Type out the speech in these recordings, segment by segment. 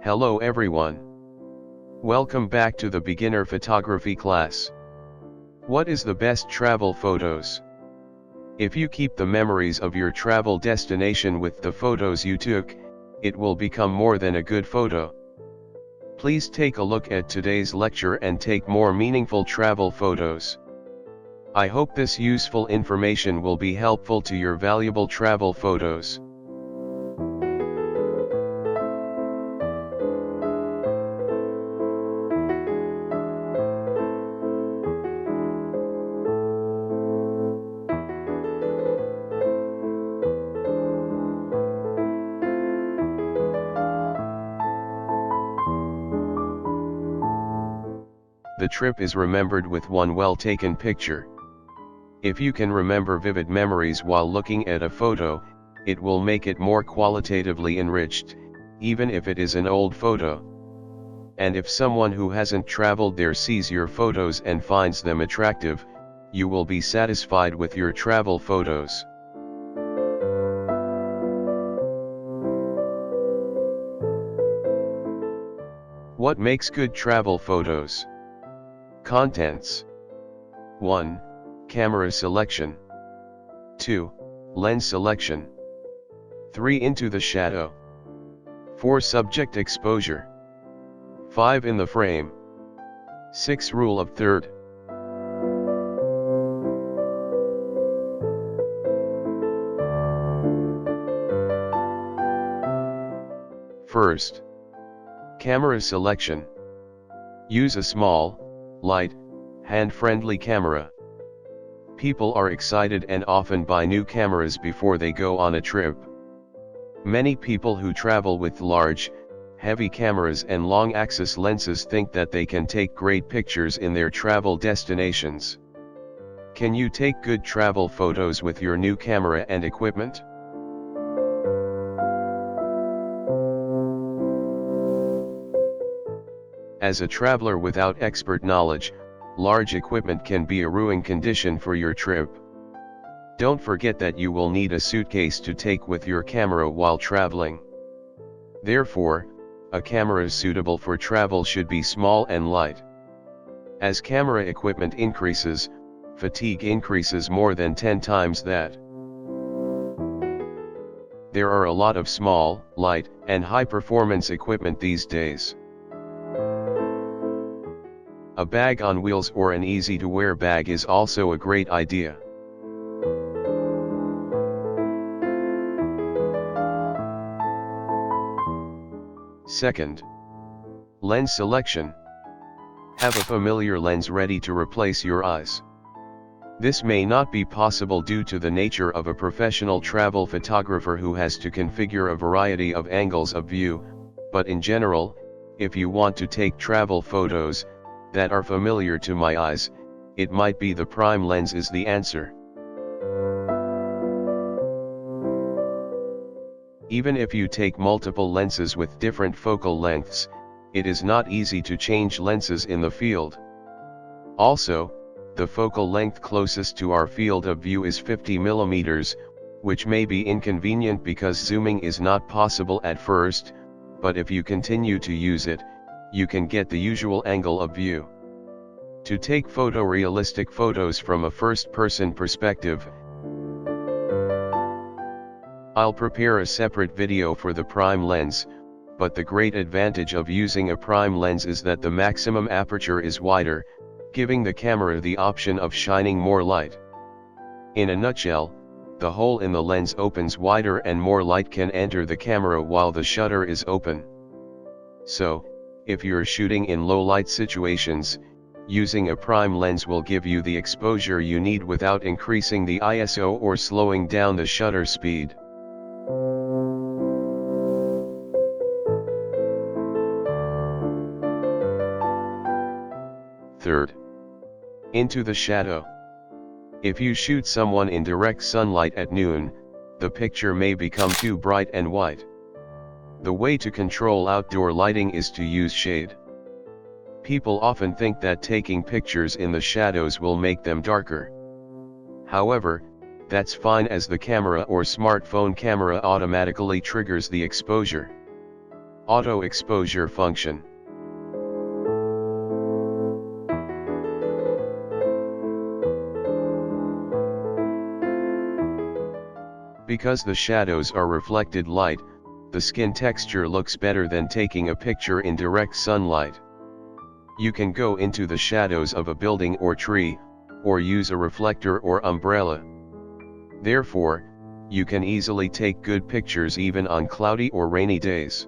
Hello everyone. Welcome back to the beginner photography class. What is the best travel photos? If you keep the memories of your travel destination with the photos you took, it will become more than a good photo. Please take a look at today's lecture and take more meaningful travel photos. I hope this useful information will be helpful to your valuable travel photos. The trip is remembered with one well-taken picture. If you can remember vivid memories while looking at a photo, it will make it more qualitatively enriched, even if it is an old photo. And if someone who hasn't traveled there sees your photos and finds them attractive, you will be satisfied with your travel photos. What makes good travel photos? Contents. 1. Camera selection. 2. Lens selection. 3. Into the shadow. 4. Subject exposure. 5. In the frame. 6. Rule of third. First, camera selection. Use a small, light, hand-friendly camera. People are excited and often buy new cameras before they go on a trip. Many people who travel with large, heavy cameras and long-axis lenses think that they can take great pictures in their travel destinations. Can you take good travel photos with your new camera and equipment? As a traveler without expert knowledge, large equipment can be a ruined condition for your trip. Don't forget that you will need a suitcase to take with your camera while traveling. Therefore, a camera suitable for travel should be small and light. As camera equipment increases, fatigue increases more than 10 times that. There are a lot of small, light, and high-performance equipment these days. A bag on wheels or an easy-to-wear bag is also a great idea. Second, lens selection. Have a familiar lens ready to replace your eyes. This may not be possible due to the nature of a professional travel photographer who has to configure a variety of angles of view, but in general, if you want to take travel photos that are familiar to my eyes, it might be the prime lens is the answer. Even if you take multiple lenses with different focal lengths, it is not easy to change lenses in the field. Also, the focal length closest to our field of view is 50 mm, which may be inconvenient because zooming is not possible at first, but if you continue to use it, you can get the usual angle of view. To take photorealistic photos from a first-person perspective, I'll prepare a separate video for the prime lens, but the great advantage of using a prime lens is that the maximum aperture is wider, giving the camera the option of shining more light. In a nutshell, the hole in the lens opens wider and more light can enter the camera while the shutter is open. So, if you're shooting in low light situations, using a prime lens will give you the exposure you need without increasing the ISO or slowing down the shutter speed. Third, into the shadow. If you shoot someone in direct sunlight at noon, the picture may become too bright and white. The way to control outdoor lighting is to use shade. People often think that taking pictures in the shadows will make them darker. However, that's fine as the camera or smartphone camera automatically triggers the exposure. Auto exposure function. Because the shadows are reflected light, the skin texture looks better than taking a picture in direct sunlight. You can go into the shadows of a building or tree, or use a reflector or umbrella. Therefore, you can easily take good pictures even on cloudy or rainy days.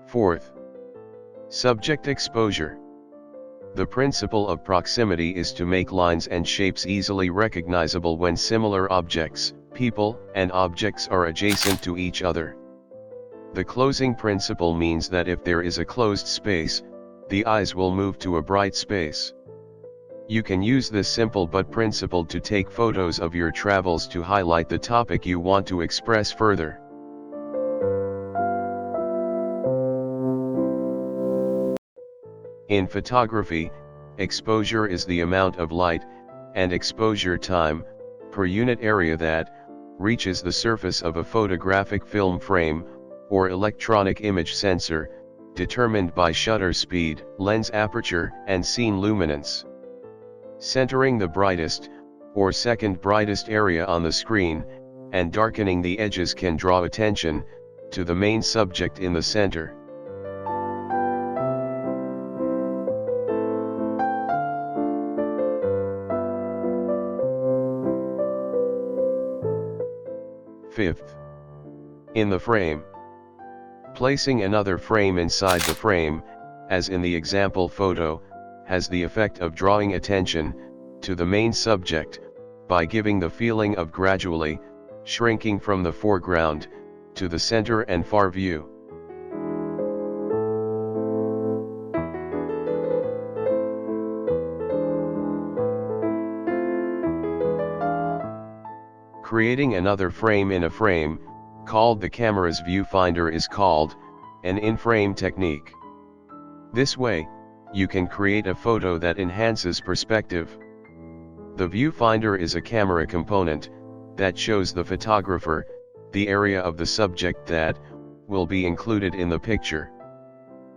Fourth, subject exposure. The principle of proximity is to make lines and shapes easily recognizable when similar objects, people, and objects are adjacent to each other. The closing principle means that if there is a closed space, the eyes will move to a bright space. You can use this simple but principle to take photos of your travels to highlight the topic you want to express further. In photography, exposure is the amount of light, and exposure time, per unit area that reaches the surface of a photographic film frame, or electronic image sensor, determined by shutter speed, lens aperture, and scene luminance. Centering the brightest, or second brightest area on the screen, and darkening the edges can draw attention to the main subject in the center. Fifth, in the frame. Placing another frame inside the frame, as in the example photo, has the effect of drawing attention to the main subject, by giving the feeling of gradually shrinking from the foreground to the center and far view. Creating another frame in a frame, called the camera's viewfinder, is called an in-frame technique. This way, you can create a photo that enhances perspective. The viewfinder is a camera component that shows the photographer the area of the subject that will be included in the picture.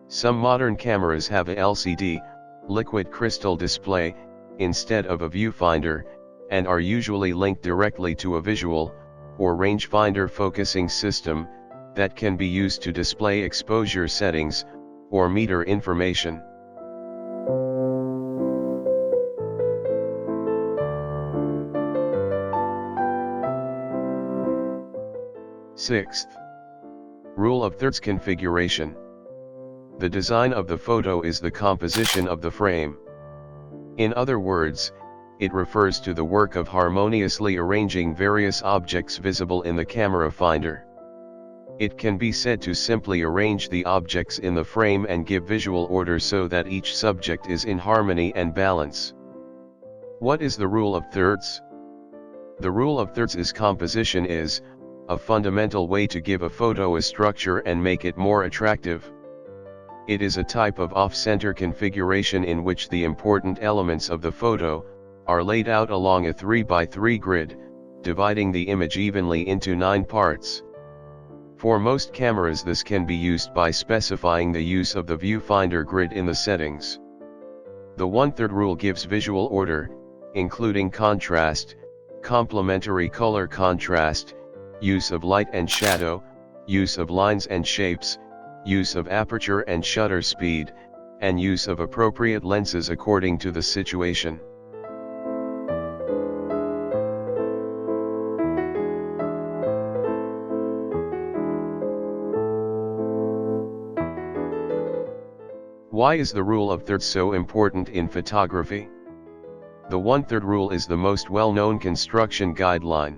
Some modern cameras have a LCD, liquid crystal display, instead of a viewfinder, and are usually linked directly to a visual, or rangefinder focusing system, that can be used to display exposure settings, or meter information. Sixth, rule of thirds configuration. The design of the photo is the composition of the frame. In other words, it refers to the work of harmoniously arranging various objects visible in the camera finder. It can be said to simply arrange the objects in the frame and give visual order so that each subject is in harmony and balance. What is the rule of thirds? The rule of thirds is composition is a fundamental way to give a photo a structure and make it more attractive. It is a type of off-center configuration in which the important elements of the photo are laid out along a 3x3 grid, dividing the image evenly into 9 parts. For most cameras, this can be used by specifying the use of the viewfinder grid in the settings. The 1/3 rule gives visual order, including contrast, complementary color contrast, use of light and shadow, use of lines and shapes, use of aperture and shutter speed, and use of appropriate lenses according to the situation. Why is the rule of thirds so important in photography? The 1/3 rule is the most well-known construction guideline.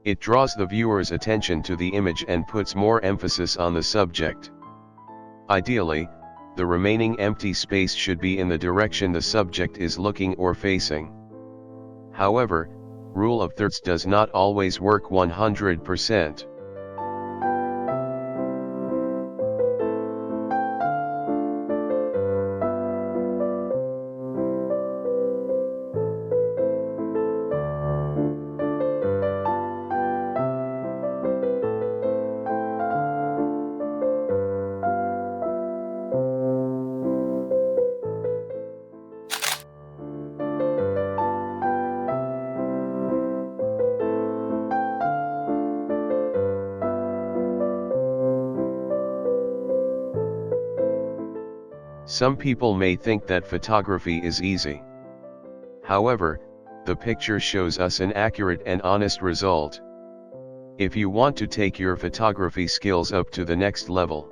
It draws the viewer's attention to the image and puts more emphasis on the subject. Ideally, the remaining empty space should be in the direction the subject is looking or facing. However, rule of thirds does not always work 100%. Some people may think that photography is easy. However, the picture shows us an accurate and honest result. If you want to take your photography skills up to the next level,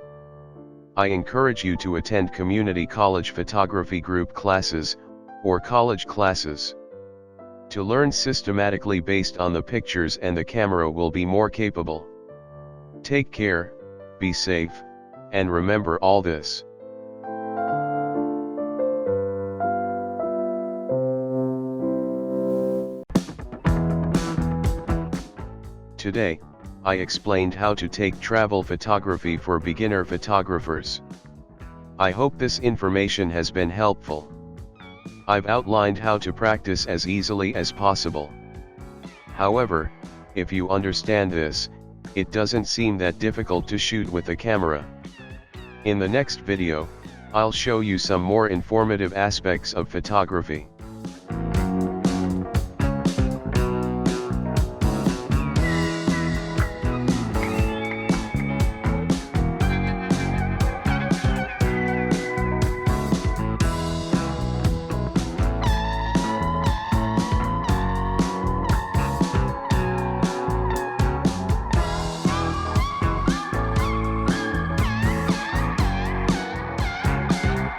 I encourage you to attend community college photography group classes, or college classes. To learn systematically based on the pictures, and the camera will be more capable. Take care, be safe, and remember all this. Today, I explained how to take travel photography for beginner photographers. I hope this information has been helpful. I've outlined how to practice as easily as possible. However, if you understand this, it doesn't seem that difficult to shoot with a camera. In the next video, I'll show you some more informative aspects of photography.